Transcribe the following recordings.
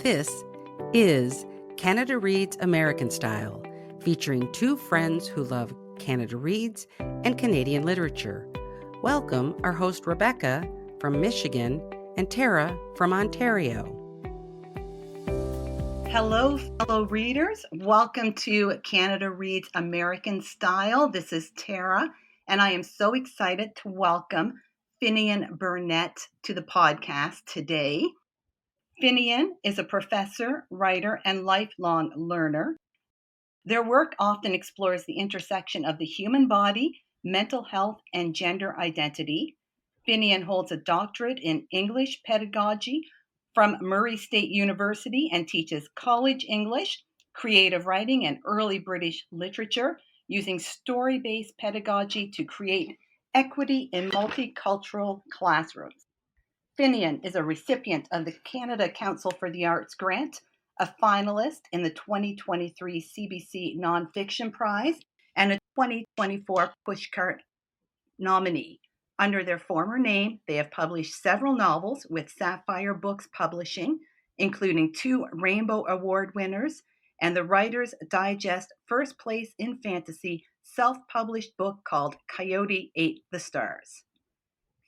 This is Canada Reads American Style, featuring two friends who love Canada Reads and Canadian literature. Welcome our host Rebecca from Michigan and Tara from Ontario. Hello, fellow readers. Welcome to Canada Reads American Style. This is Tara, and I am so excited to welcome Finnian Burnett to the podcast today. Finnian is a professor, writer, and lifelong learner. Their work often explores the intersection of the human body, mental health, and gender identity. Finnian holds a doctorate in English pedagogy from Murray State University and teaches college English, creative writing, and early British literature using story-based pedagogy to create equity in multicultural classrooms. Finnian is a recipient of the Canada Council for the Arts grant, a finalist in the 2023 CBC Nonfiction Prize, and a 2024 Pushcart nominee. Under their former name, they have published several novels with Sapphire Books Publishing, including 2 Rainbow Award winners and the Writer's Digest First Place in Fantasy self-published book called Coyote Ate the Stars.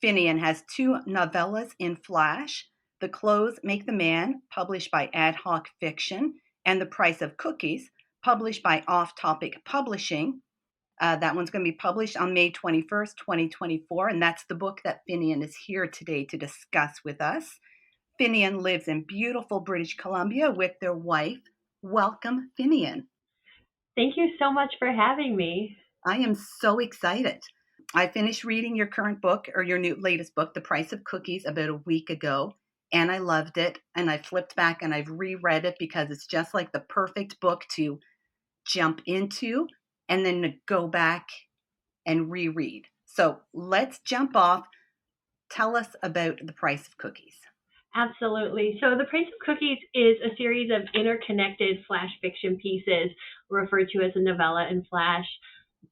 Finnian has 2 novellas-in-flash, The Clothes Make the Man, published by Ad Hoc Fiction, and The Price of Cookies, published by Off Topic Publishing. That one's going to be published on May 21st, 2024, and that's the book that Finnian is here today to discuss with us. Finnian lives in beautiful British Columbia with their wife. Welcome, Finnian. Thank you so much for having me. I am so excited. I finished reading your current book, or your latest book, The Price of Cookies, about a week ago, and I loved it, and I flipped back and I've reread it because it's just like the perfect book to jump into and then to go back and reread. So let's jump off. Tell us about The Price of Cookies. Absolutely. So The Price of Cookies is a series of interconnected flash fiction pieces referred to as a novella-in-flash.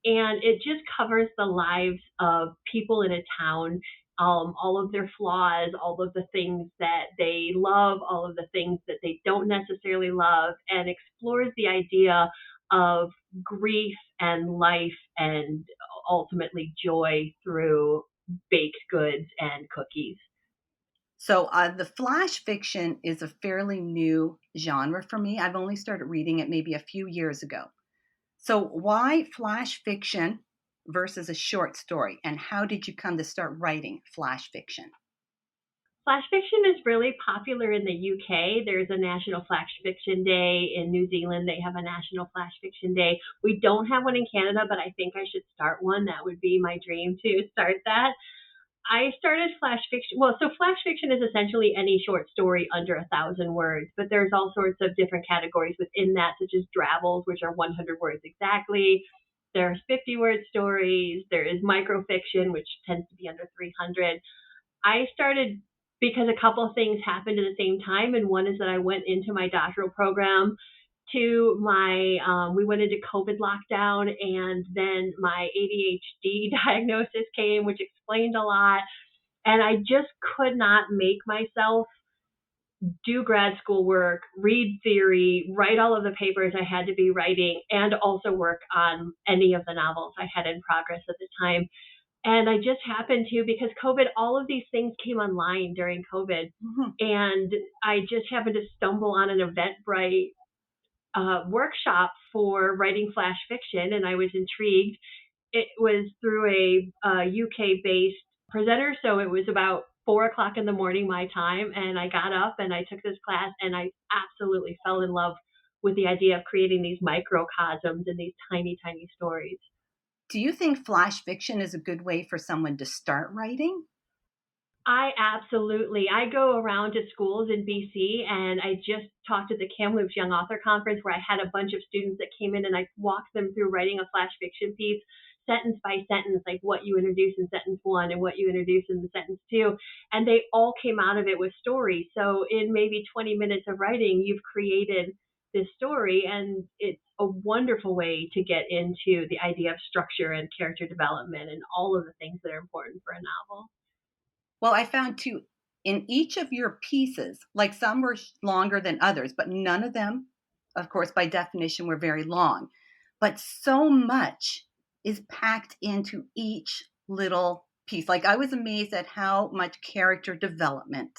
And it just covers the lives of people in a town, all of their flaws, all of the things that they love, all of the things that they don't necessarily love, and explores the idea of grief and life and ultimately joy through baked goods and cookies. So the flash fiction is a fairly new genre for me. I've only started reading it maybe a few years ago. So why flash fiction versus a short story? And how did you come to start writing flash fiction? Flash fiction is really popular in the UK. There's a National Flash Fiction Day. In New Zealand, they have a National Flash Fiction Day. We don't have one in Canada, but I think I should start one. That would be my dream to start that. I started flash fiction. Well, so flash fiction is essentially any short story under 1,000 words, but there's all sorts of different categories within that, such as drabbles, which are 100 words exactly. There's 50-word stories. There is microfiction, which tends to be under 300. I started because a couple of things happened at the same time, and one is that I went into my doctoral program we went into COVID lockdown, and then my ADHD diagnosis came, which explained a lot. And I just could not make myself do grad school work, read theory, write all of the papers I had to be writing, and also work on any of the novels I had in progress at the time. And I just happened to, because COVID, all of these things came online during COVID. Mm-hmm. And I just happened to stumble on an Eventbrite workshop for writing flash fiction, and I was intrigued. It was through a UK-based presenter, so it was about 4 o'clock in the morning my time, and I got up and I took this class, and I absolutely fell in love with the idea of creating these microcosms and these tiny, tiny stories. Do you think flash fiction is a good way for someone to start writing? I go around to schools in BC, and I just talked at the Kamloops Young Author Conference where I had a bunch of students that came in, and I walked them through writing a flash fiction piece, sentence by sentence, like what you introduce in sentence 1 and what you introduce in the sentence 2. And they all came out of it with stories. So in maybe 20 minutes of writing, you've created this story, and it's a wonderful way to get into the idea of structure and character development and all of the things that are important for a novel. Well, I found 2 in each of your pieces, like some were longer than others, but none of them, of course, by definition, were very long. But so much is packed into each little piece. Like I was amazed at how much character development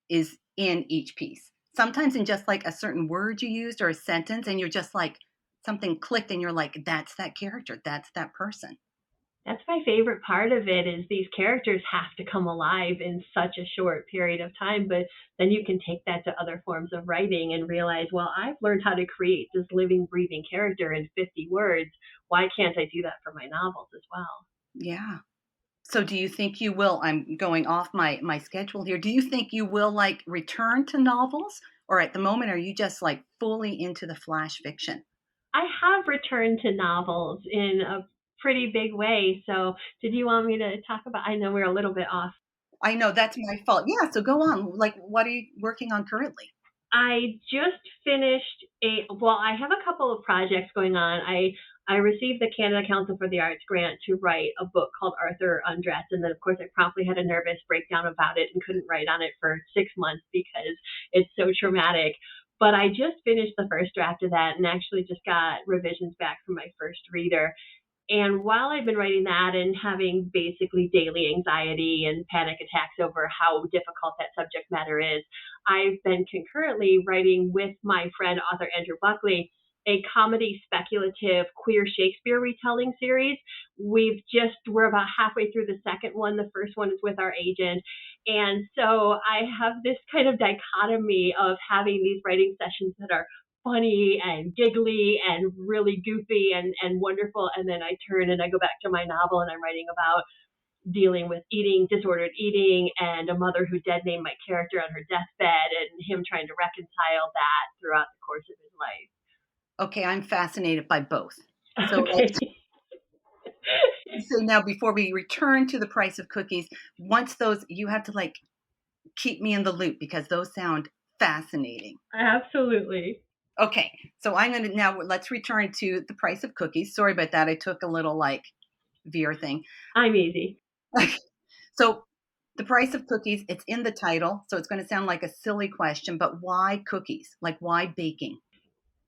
is in each piece. Sometimes in just like a certain word you used or a sentence, and you're just like, something clicked and you're like, that's that character, that's that person. That's my favorite part of it is these characters have to come alive in such a short period of time, but then you can take that to other forms of writing and realize, well, I've learned how to create this living, breathing character in 50 words. Why can't I do that for my novels as well? Yeah. So do you think you will, I'm going off my schedule here. Do you think you will like return to novels, or at the moment are you just like fully into the flash fiction? I have returned to novels in a pretty big way. So, did you want me to talk about? I know we're a little bit off. I know that's my fault. Yeah, so go on. Like what are you working on currently? I just finished I have a couple of projects going on. I received the Canada Council for the Arts grant to write a book called Arthur Undressed. And then, of course, I promptly had a nervous breakdown about it and couldn't write on it for 6 months because it's so traumatic. But I just finished the first draft of that and actually just got revisions back from my first reader. And while I've been writing that and having basically daily anxiety and panic attacks over how difficult that subject matter is, I've been concurrently writing with my friend, author Andrew Buckley, a comedy speculative queer Shakespeare retelling series. We're about halfway through the second one. The first one is with our agent. And so I have this kind of dichotomy of having these writing sessions that are funny and giggly and really goofy and wonderful. And then I turn and I go back to my novel and I'm writing about dealing with disordered eating, and a mother who dead named my character on her deathbed and him trying to reconcile that throughout the course of his life. Okay, I'm fascinated by both. So Okay. So now before we return to the price of cookies, once those, you have to like keep me in the loop because those sound fascinating. Absolutely. Okay, so I'm going to now let's return to the price of cookies. Sorry about that. I took a little like veer thing. I'm easy. So the price of cookies, it's in the title, so it's going to sound like a silly question, but why cookies? Like why baking?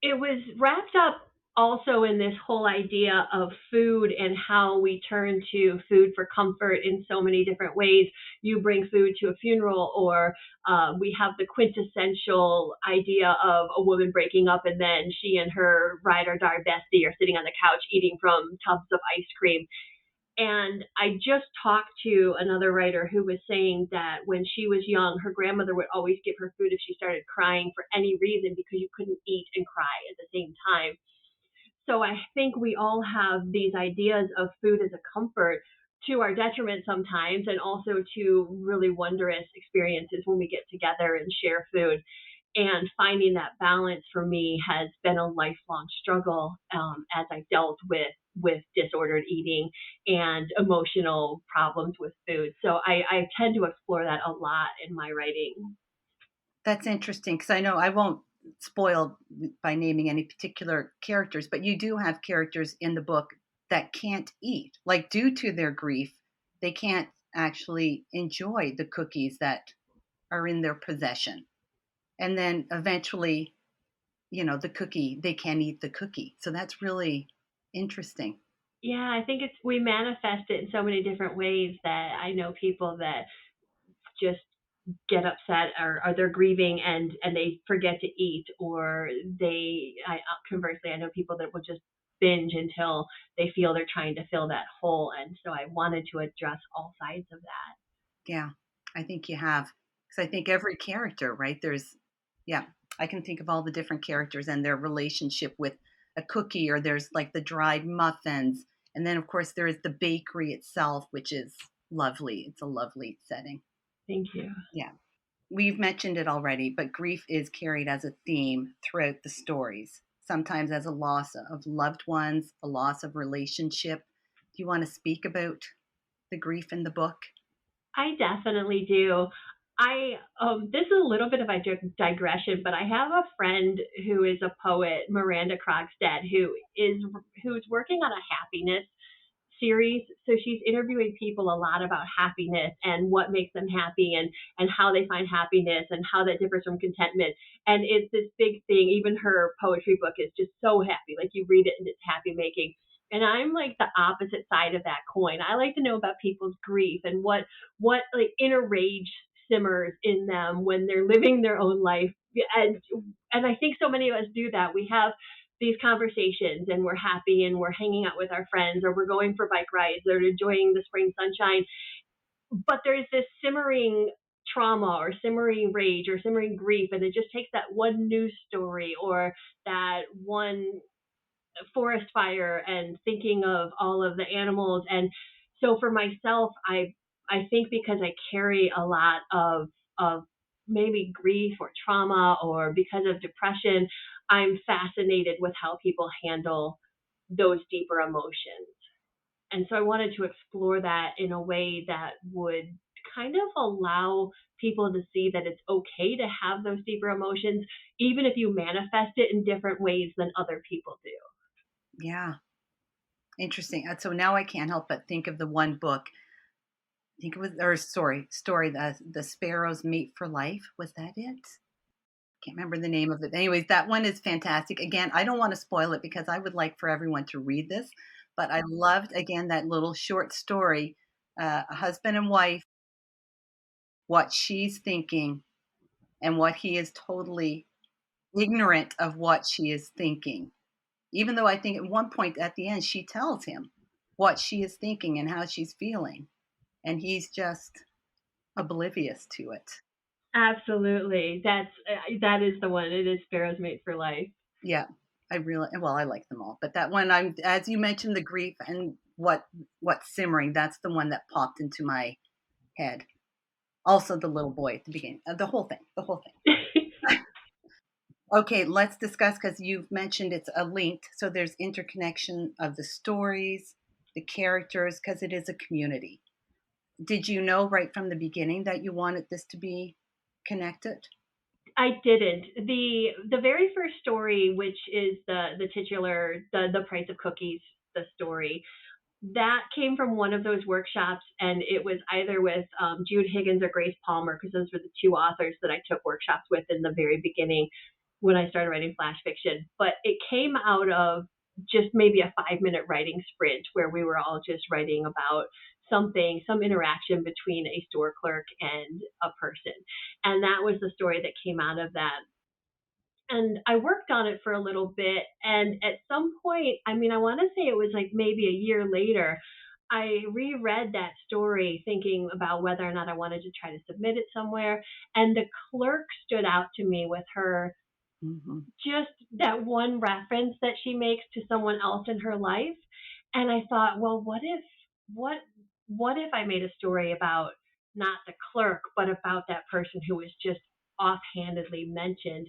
It was wrapped up also in this whole idea of food and how we turn to food for comfort in so many different ways. You bring food to a funeral, or we have the quintessential idea of a woman breaking up and then she and her ride or die bestie are sitting on the couch eating from tubs of ice cream. And I just talked to another writer who was saying that when she was young, her grandmother would always give her food if she started crying for any reason because you couldn't eat and cry at the same time. So I think we all have these ideas of food as a comfort, to our detriment sometimes, and also to really wondrous experiences when we get together and share food. And finding that balance for me has been a lifelong struggle as I dealt with disordered eating and emotional problems with food. So I tend to explore that a lot in my writing. That's interesting because I know I won't spoil by naming any particular characters, but you do have characters in the book that can't eat. Like due to their grief, they can't actually enjoy the cookies that are in their possession. And then eventually, the cookie, they can't eat the cookie. So that's really interesting. Yeah, I think we manifest it in so many different ways that I know people that just get upset, or they're grieving and they forget to eat, or conversely, I know people that will just binge until they feel they're trying to fill that hole. And so I wanted to address all sides of that. Yeah, I think you have. Because I think every character, right? Yeah, I can think of all the different characters and their relationship with a cookie, or there's like the dried muffins. And then, of course, there is the bakery itself, which is lovely. It's a lovely setting. Thank you. Yeah. We've mentioned it already, but grief is carried as a theme throughout the stories, sometimes as a loss of loved ones, a loss of relationship. Do you want to speak about the grief in the book? I definitely do. This is a little bit of a digression, but I have a friend who is a poet, Miranda Krogstad, who's working on a happiness series. So she's interviewing people a lot about happiness and what makes them happy and how they find happiness and how that differs from contentment. And it's this big thing. Even her poetry book is just so happy. Like you read it and it's happy making. And I'm like the opposite side of that coin. I like to know about people's grief and what like inner rage simmers in them when they're living their own life. And I think so many of us do that. We have these conversations and we're happy and we're hanging out with our friends or we're going for bike rides or enjoying the spring sunshine. But there's this simmering trauma or simmering rage or simmering grief, and it just takes that one news story or that one forest fire and thinking of all of the animals. And so for myself, I think because I carry a lot of maybe grief or trauma or because of depression, I'm fascinated with how people handle those deeper emotions. And so I wanted to explore that in a way that would kind of allow people to see that it's okay to have those deeper emotions, even if you manifest it in different ways than other people do. Yeah. Interesting. So now I can't help but think of the one book. I think it was, or story, the Sparrows Mate for Life. Was that it? Can't remember the name of it. Anyways, that one is fantastic. Again, I don't want to spoil it because I would like for everyone to read this, but I loved, again, that little short story, a husband and wife, what she's thinking and what he is totally ignorant of what she is thinking. Even though I think at one point at the end, she tells him what she is thinking and how she's feeling. And he's just oblivious to it. Absolutely. That is the one. It is Sparrow's Mate for Life. Yeah, I like them all, but that one, as you mentioned, the grief and what's simmering, that's the one that popped into my head. Also, the little boy at the beginning, the whole thing. Okay, let's discuss, because you've mentioned it's a linked, so there's interconnection of the stories, the characters, because it is a community. Did you know right from the beginning that you wanted this to be connected? I didn't. The very first story, which is the titular, the Price of Cookies, the story, that came from one of those workshops, and it was either with Jude Higgins or Grace Palmer, because those were the two authors that I took workshops with in the very beginning when I started writing flash fiction. But it came out of just maybe a 5-minute writing sprint where we were all just writing about something, some interaction between a store clerk and a person. And that was the story that came out of that. And I worked on it for a little bit. And at some point, I mean, I want to say it was like maybe a year later, I reread that story thinking about whether or not I wanted to try to submit it somewhere. And the clerk stood out to me with her, just that one reference that she makes to someone else in her life. And I thought, well, what if I made a story about not the clerk, but about that person who was just offhandedly mentioned?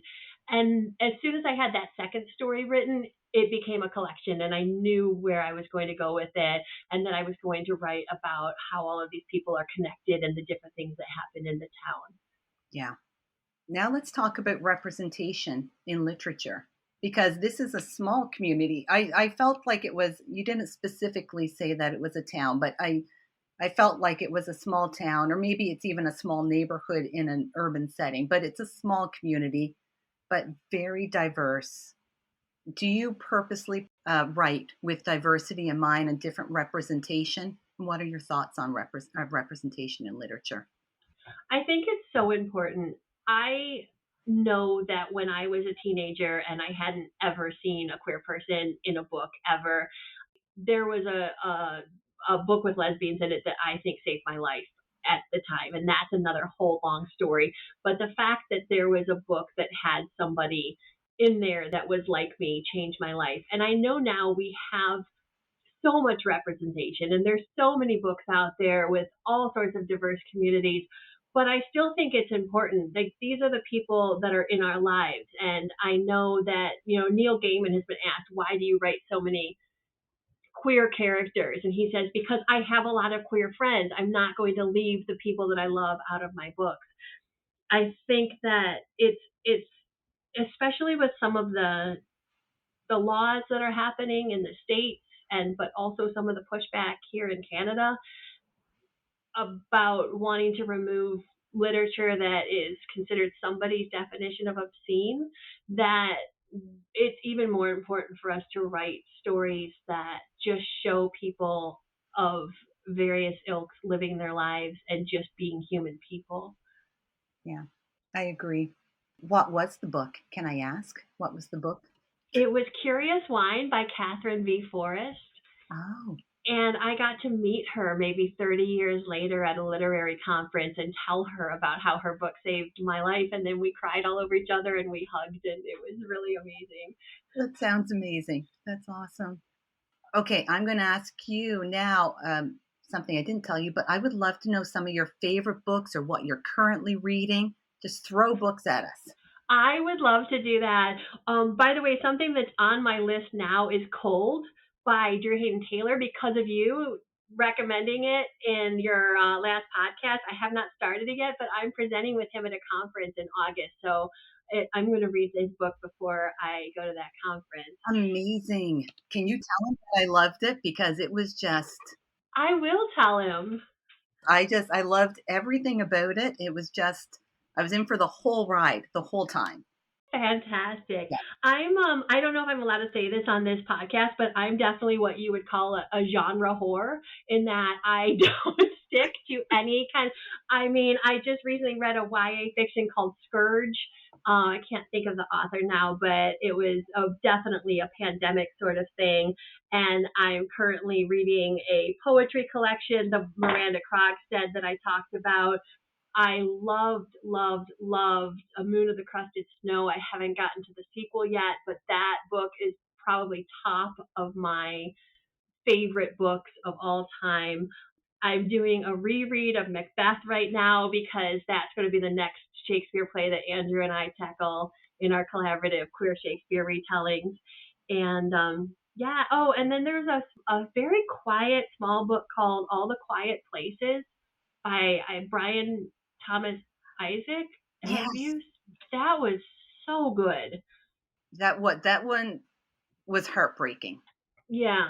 And as soon as I had that second story written, it became a collection, and I knew where I was going to go with it, and that I was going to write about how all of these people are connected and the different things that happen in the town. Yeah. Now let's talk about representation in literature, because this is a small community. I felt like it was, you didn't specifically say that it was a town, but I felt like it was a small town, or maybe it's even a small neighborhood in an urban setting, but it's a small community, but very diverse. Do you purposely write with diversity in mind and different representation? What are your thoughts on representation in literature? I think it's so important. I know that when I was a teenager and I hadn't ever seen a queer person in a book ever, there was a book with lesbians in it that I think saved my life at the time. And that's another whole long story. But the fact that there was a book that had somebody in there that was like me changed my life. And I know now we have so much representation and there's so many books out there with all sorts of diverse communities. But I still think it's important. Like, these are the people that are in our lives. And I know that, Neil Gaiman has been asked, why do you write so many queer characters? And he says, because I have a lot of queer friends. I'm not going to leave the people that I love out of my books. I think that it's especially with some of the laws that are happening in the states but also some of the pushback here in Canada about wanting to remove literature that is considered somebody's definition of obscene, that it's even more important for us to write stories that just show people of various ilks living their lives and just being human people. Yeah, I agree. What was the book? Can I ask? What was the book? It was Curious Wine by Catherine V. Forrest. Oh. And I got to meet her maybe 30 years later at a literary conference and tell her about how her book saved my life. And then we cried all over each other and we hugged, and it was really amazing. That sounds amazing. That's awesome. Okay, I'm going to ask you now something I didn't tell you, but I would love to know some of your favorite books or what you're currently reading. Just throw books at us. I would love to do that. By the way, something that's on my list now is Cold by Drew Hayden Taylor, because of you recommending it in your last podcast. I have not started it yet, but I'm presenting with him at a conference in August. So I'm going to read this book before I go to that conference. Amazing. Can you tell him that I loved it? Because it was just... I will tell him. I loved everything about it. It was just, I was in for the whole ride, the whole time. Fantastic. Yeah. I don't know if I'm allowed to say this on this podcast, but I'm definitely what you would call a genre whore, in that I don't stick to any kind. I mean, I just recently read a YA fiction called Scourge. I can't think of the author now, but it was definitely a pandemic sort of thing. And I'm currently reading a poetry collection, the Miranda Krogstad that I talked about. I loved A Moon of the Crusted Snow. I haven't gotten to the sequel yet, but that book is probably top of my favorite books of all time. I'm doing a reread of Macbeth right now because that's going to be the next Shakespeare play that Andrew and I tackle in our collaborative Queer Shakespeare retellings. And yeah, oh, and then there's a very quiet small book called All the Quiet Places by Brian Thomas Isaac. Yes. That was so good. That one was heartbreaking. Yeah.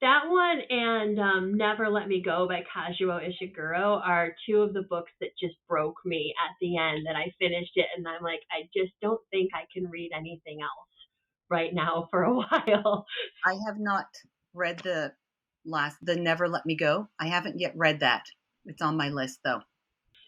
That one and Never Let Me Go by Kazuo Ishiguro are two of the books that just broke me at the end, that I finished it and I'm like, I just don't think I can read anything else right now for a while. I have not read the Never Let Me Go. I haven't yet read that. It's on my list though.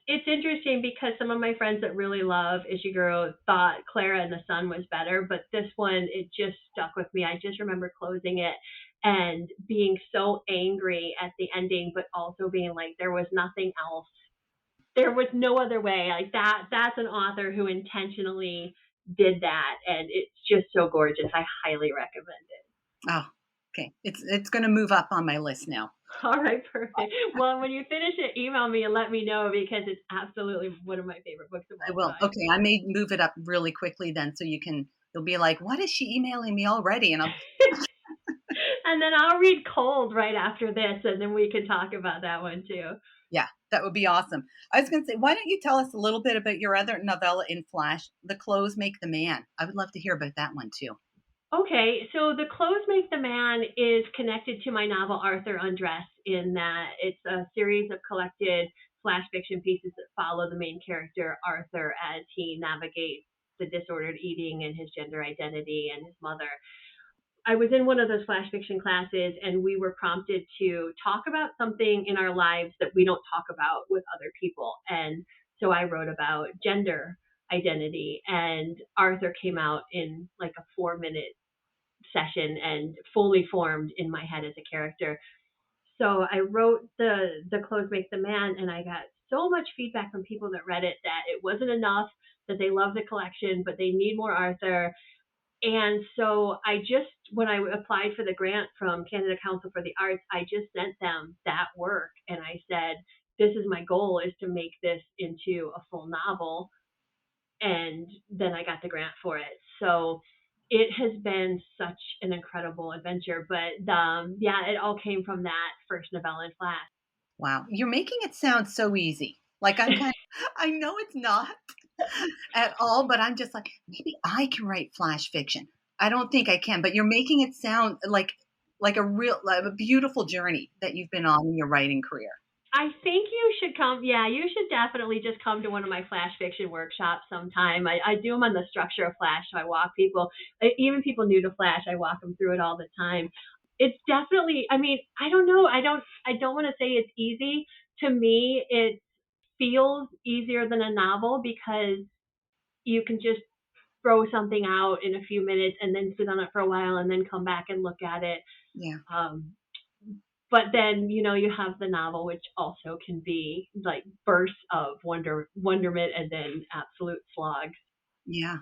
It's interesting because some of my friends that really love Ishiguro thought Clara and the Sun was better, but this one, it just stuck with me. I just remember closing it and being so angry at the ending, but also being like, there was nothing else. There was no other way. Like that's an author who intentionally did that, and it's just so gorgeous. I highly recommend it. Oh, okay. It's going to move up on my list now. All right, perfect. Well, when you finish it, email me and let me know, because it's absolutely one of my favorite books of all time. I will. Okay, I may move it up really quickly then, so you'll be like, what is she emailing me already? And and then I'll read Cold right after this, and then we can talk about that one too. Yeah, that would be awesome. I was going to say, why don't you tell us a little bit about your other novella-in-flash, The Clothes Make the Man? I would love to hear about that one too. Okay, so The Clothes Make the Man is connected to my novel Arthur Undressed, in that it's a series of collected flash fiction pieces that follow the main character, Arthur, as he navigates the disordered eating and his gender identity and his mother. I was in one of those flash fiction classes, and we were prompted to talk about something in our lives that we don't talk about with other people. And so I wrote about gender identity, and Arthur came out in like a 4-minute session and fully formed in my head as a character. So I wrote the Clothes Make the Man, and I got so much feedback from people that read it that it wasn't enough, that they love the collection, but they need more Arthur. And so when I applied for the grant from Canada Council for the Arts, I just sent them that work. And I said, this is my goal, is to make this into a full novel. And then I got the grant for it. So it has been such an incredible adventure. But yeah, it all came from that first novella-in-flash. Wow. You're making it sound so easy. Like I know it's not at all, but I'm just like, maybe I can write flash fiction. I don't think I can, but you're making it sound like like a beautiful journey that you've been on in your writing career. I think you should come. Yeah, you should definitely just come to one of my flash fiction workshops sometime. I do them on the structure of Flash, so I walk people, even people new to Flash, I walk them through it all the time. It's definitely. I mean, I don't know. I don't want to say it's easy. To me, it feels easier than a novel because you can just throw something out in a few minutes and then sit on it for a while and then come back and look at it. Yeah. But then, you have the novel, which also can be like bursts of wonderment and then absolute slog. Yeah.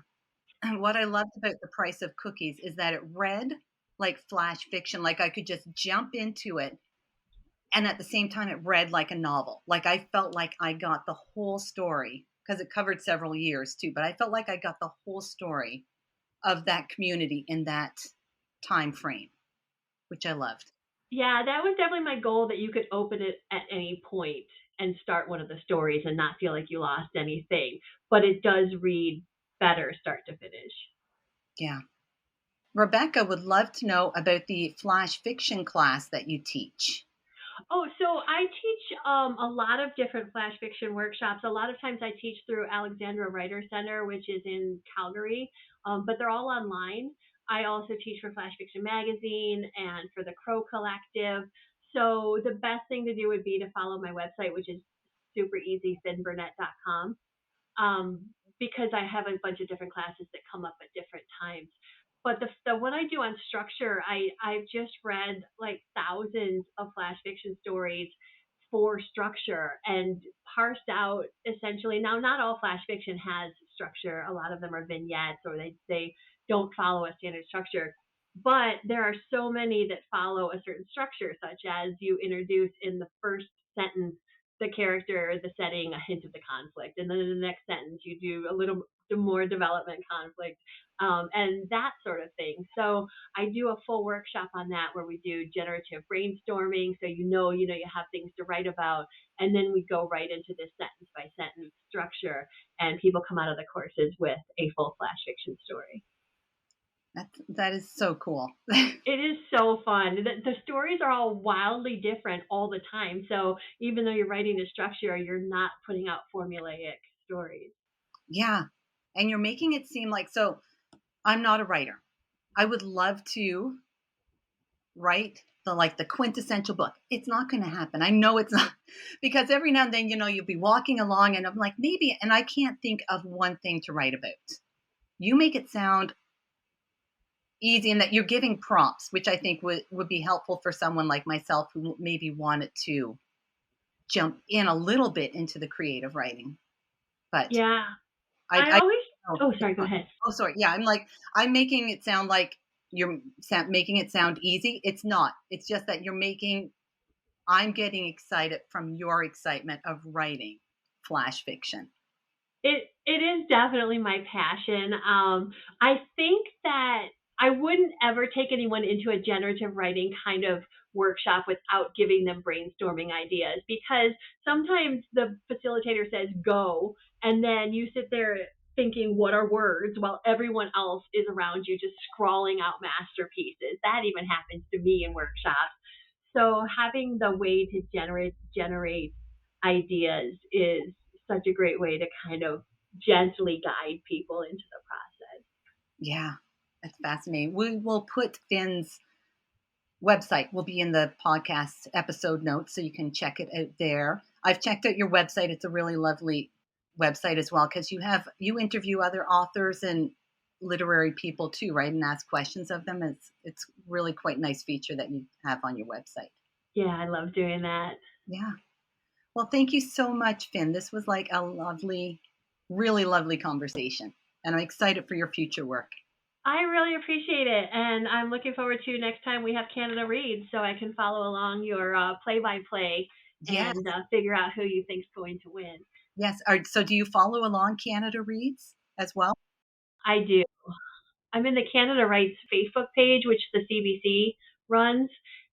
And what I loved about The Price of Cookies is that it read like flash fiction, like I could just jump into it. And at the same time, it read like a novel. Like I felt like I got the whole story because it covered several years too, but I felt like I got the whole story of that community in that time frame, which I loved. Yeah, that was definitely my goal, that you could open it at any point and start one of the stories and not feel like you lost anything. But it does read better start to finish. Yeah. Rebecca would love to know about the flash fiction class that you teach. Oh, so I teach a lot of different flash fiction workshops. A lot of times I teach through Alexandra Writer Center, which is in Calgary, but they're all online. I also teach for Flash Fiction Magazine and for the Crow Collective. So the best thing to do would be to follow my website, which is super easy, finburnett.com, because I have a bunch of different classes that come up at different times. But the one I do on structure, I've just read like thousands of flash fiction stories for structure and parsed out essentially. Now, not all flash fiction has structure. A lot of them are vignettes, or they don't follow a standard structure. But there are so many that follow a certain structure, such as you introduce in the first sentence the character, the setting, a hint of the conflict, and then in the next sentence you do a little more development, conflict, and that sort of thing. So I do a full workshop on that where we do generative brainstorming, so you have things to write about, and then we go right into this sentence by sentence structure, and people come out of the courses with a full flash fiction story. That is so cool. It is so fun. The stories are all wildly different all the time. So even though you're writing a structure, you're not putting out formulaic stories. Yeah. And you're making it seem like, so I'm not a writer. I would love to write the quintessential book. It's not going to happen. I know it's not, because every now and then, you'll be walking along and I'm like, maybe, and I can't think of one thing to write about. You make it sound easy, and that you're giving prompts, which I think would be helpful for someone like myself who maybe wanted to jump in a little bit into the creative writing. But yeah, I always. Oh, sorry. Go ahead. Oh, sorry. Yeah, I'm making it sound like you're making it sound easy. It's not. It's just that I'm getting excited from your excitement of writing flash fiction. It is definitely my passion. I think that I wouldn't ever take anyone into a generative writing kind of workshop without giving them brainstorming ideas, because sometimes the facilitator says go, and then you sit there thinking what are words while everyone else is around you just scrawling out masterpieces. That even happens to me in workshops. So having the way to generate ideas is such a great way to kind of gently guide people into the process. Yeah, that's fascinating. We will put Finn's website, will be in the podcast episode notes, so you can check it out there. I've checked out your website. It's a really lovely website as well, because you interview other authors and literary people too, right? And ask questions of them. It's really quite a nice feature that you have on your website. Yeah, I love doing that. Yeah. Well, thank you so much, Finn. This was like a lovely, really lovely conversation, and I'm excited for your future work. I really appreciate it, and I'm looking forward to next time we have Canada Reads, so I can follow along your play-by-play Yes. and figure out who you think's going to win. Yes. So do you follow along Canada Reads as well? I do. I'm in the Canada Writes Facebook page, which the CBC runs,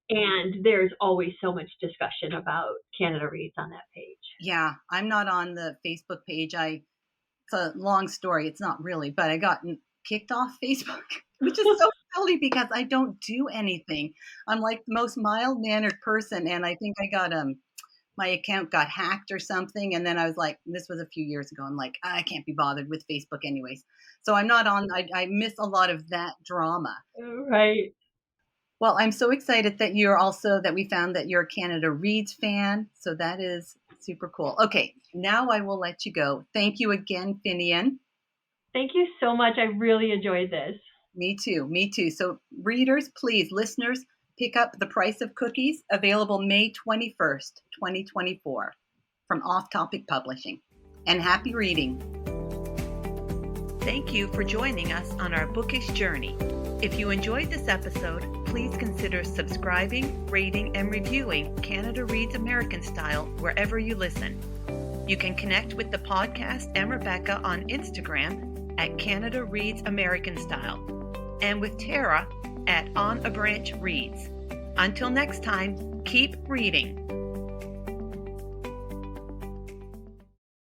and there's always so much discussion about Canada Reads on that page. Yeah, I'm not on the Facebook page. It's a long story. It's not really, but I got kicked off Facebook, which is so Probably because I don't do anything. I'm like the most mild-mannered person, and I think I got my account got hacked or something, and then I was like, this was a few years ago. I'm like, I can't be bothered with Facebook anyways. So I'm not on. I miss a lot of that drama. Right. Well, I'm so excited that we found that you're a Canada Reads fan. So that is super cool. Okay, now I will let you go. Thank you again, Finnian. Thank you so much. I really enjoyed this. Me too. Me too. So readers, please, listeners, pick up The Price of Cookies, available May 21st, 2024 from Off Topic Publishing. And happy reading. Thank you for joining us on our bookish journey. If you enjoyed this episode, please consider subscribing, rating, and reviewing Canada Reads American Style wherever you listen. You can connect with the podcast and Rebecca on Instagram at Canada Reads American Style, and with Tara at On a Branch Reads. Until next time, keep reading.